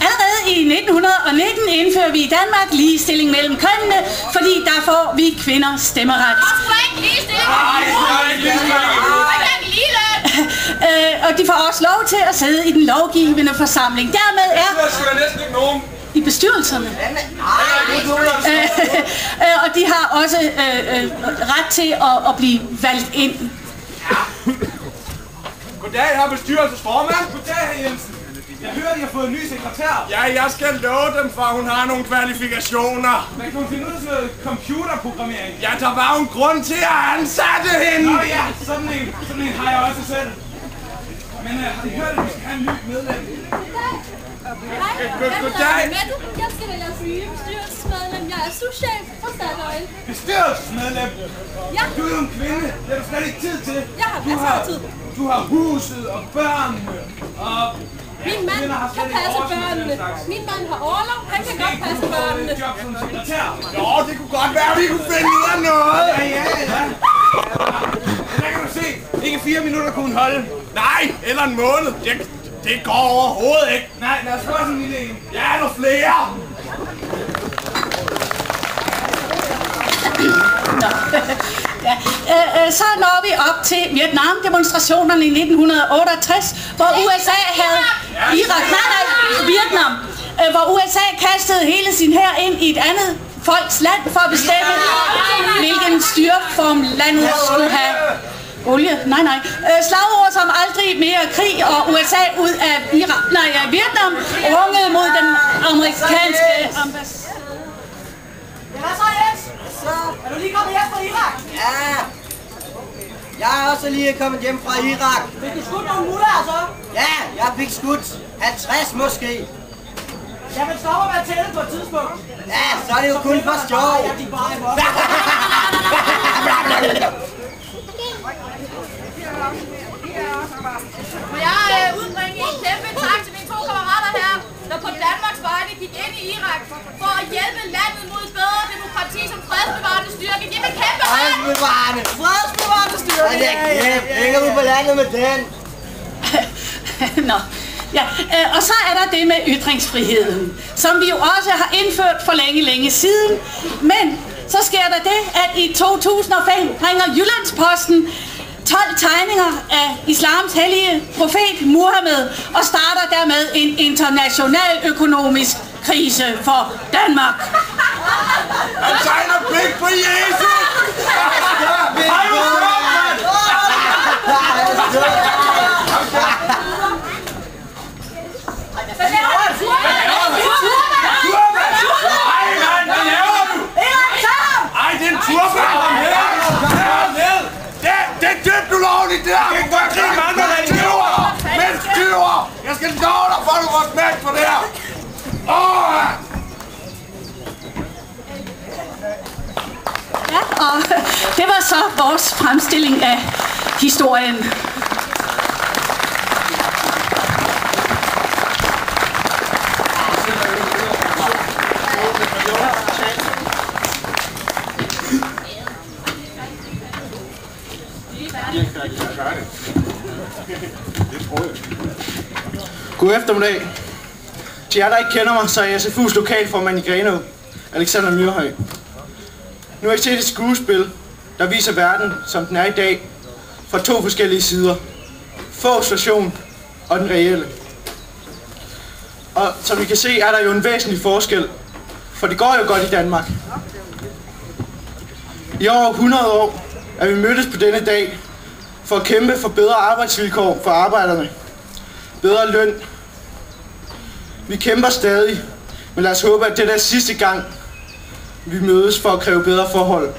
Allerede i 1919 indfører vi i Danmark ligestilling mellem kønnene, fordi der får vi kvinder stemmeret. Og de får også lov til at sidde i den lovgivende forsamling. Dermed er i bestyrelserne. Og de har også ret til at blive valgt ind. Goddag, her er bestyrelsesformand. Goddag, herr Jensen. Jeg hører, de har fået en ny sekretær. Ja, jeg skal love dem, for hun har nogle kvalifikationer. Man kan hun finde ud af sådan noget computerprogrammering? Ja, der var jo en grund til at ansætte hende. Nå ja, sådan en har jeg også selv. Men har I hørt, at vi skal have en ny medlem? Goddag. Jeg skal være jeres nye bestyrelsesmedlem. Jeg er souschef for Statoil. Bestyrelsesmedlem? Ja. Du er jo en kvinde. Det har du slet ikke tid til. Jeg har masser af tid. Du har huset og børnene og... Min mand kan passe børnene. Min mand har orlov. Han kan godt passe børnene. Jo, det kunne godt være, at vi kunne finde ud af noget. Ja. Der kan du se. Ikke 4 minutter kunne hun holde. Nej, eller en måned. Det går overhovedet ikke. Nej, lad os få sådan en lille en. Ja, eller flere. Så når vi op til Vietnam-demonstrationerne i 1968, hvor USA havde Vietnam, hvor USA kastede hele sin hær ind i et andet folks land for at bestemme, hvilken styreform landet skulle have. Olie? Nej. Slagord som aldrig mere krig og USA ud af Vietnam rungede mod den amerikanske ambassade. Hvad så, Jens? Er du lige kommet hjem fra Irak? Ja. Jeg er også lige kommet hjem fra Irak. Fik du skudt nogle mutter, så? Ja, jeg fik skudt 50 måske. Jamen, stopper med at tælle på et tidspunkt. Ja, så er det jo kun for sjov. Ja, de bare i vores. Må jeg udbringe en kæmpe tak til mine 2 kammerater her, der på Danmarks vegne gik ind i Irak for at hjælpe landet mod bedre demokrati som fredsbevarende styrke. Giv mig kæmpe hånd! Fredsbevarende styrke! Ja, det er kæft. Hænger ud på landet med den. Nå. Ja, og så er der det med ytringsfriheden, som vi jo også har indført for længe siden. Men så sker der det, at i 2005 bringer Jyllandsposten 12 tegninger af islams hellige profet Muhammed og starter dermed en international økonomisk krise for Danmark. Han tegner blik på Jesus! Ej, det er en turban! Det er dybt ulovligt, det her! Du kan ikke grine med andre, der skriver! Men skriver! Jeg skal love dig, for du får smæk for det her! Ja, og det var så vores fremstilling af historien. God eftermiddag. Til jer, der ikke kender mig, så er jeg SFU's lokalformand i Grenaa, Alexander Myrhøj. Nu har jeg set et skuespil, der viser verden, som den er i dag, fra 2 forskellige sider. Fås version og den reelle. Og som I kan se, er der jo en væsentlig forskel, for det går jo godt i Danmark. I over 100 år er vi mødtes på denne dag for at kæmpe for bedre arbejdsvilkår for arbejderne. Bedre løn. Vi kæmper stadig, men lad os håbe, at det er sidste gang, vi mødes for at kræve bedre forhold.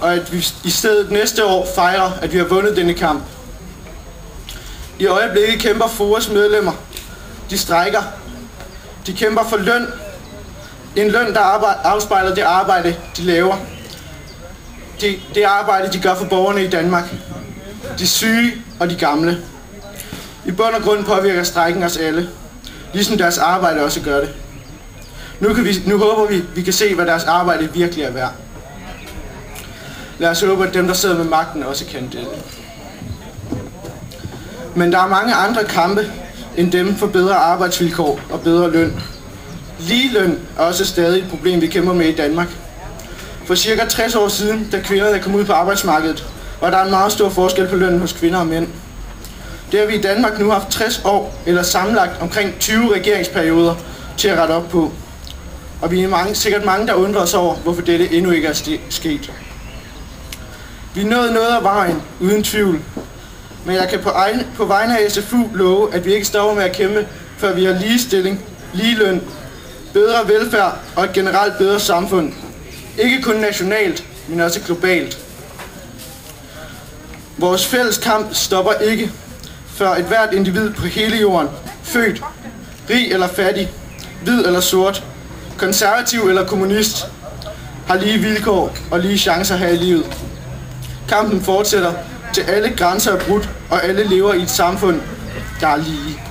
Og at vi i stedet næste år fejrer, at vi har vundet denne kamp. I øjeblikket kæmper FOAs medlemmer. De strejker. De kæmper for løn. En løn, der afspejler det arbejde, de laver. Det arbejde, de gør for borgerne i Danmark. De syge og de gamle. I bund og grund påvirker strejken os alle. Ligesom deres arbejde også gør det. Nu håber vi kan se, hvad deres arbejde virkelig er værd. Lad os håbe, at dem, der sidder med magten, også kan det. Men der er mange andre kampe end dem for bedre arbejdsvilkår og bedre løn. Ligeløn er også stadig et problem, vi kæmper med i Danmark. For cirka 60 år siden, da kvinderne kom ud på arbejdsmarkedet, var der en meget stor forskel på lønnen hos kvinder og mænd. Det har vi i Danmark nu haft 60 år, eller sammenlagt omkring 20 regeringsperioder, til at rette op på. Og vi er sikkert mange, der undrer os over, hvorfor dette endnu ikke er sket. Vi nåede noget af vejen, uden tvivl. Men jeg kan på vegne af SFU love, at vi ikke stopper med at kæmpe, før vi har ligestilling, ligeløn, bedre velfærd og et generelt bedre samfund. Ikke kun nationalt, men også globalt. Vores fælles kamp stopper ikke, før et hvert individ på hele jorden, født, rig eller fattig, hvid eller sort, konservativ eller kommunist, har lige vilkår og lige chancer her i livet. Kampen fortsætter til alle grænser er brudt, og alle lever i et samfund, der er lige.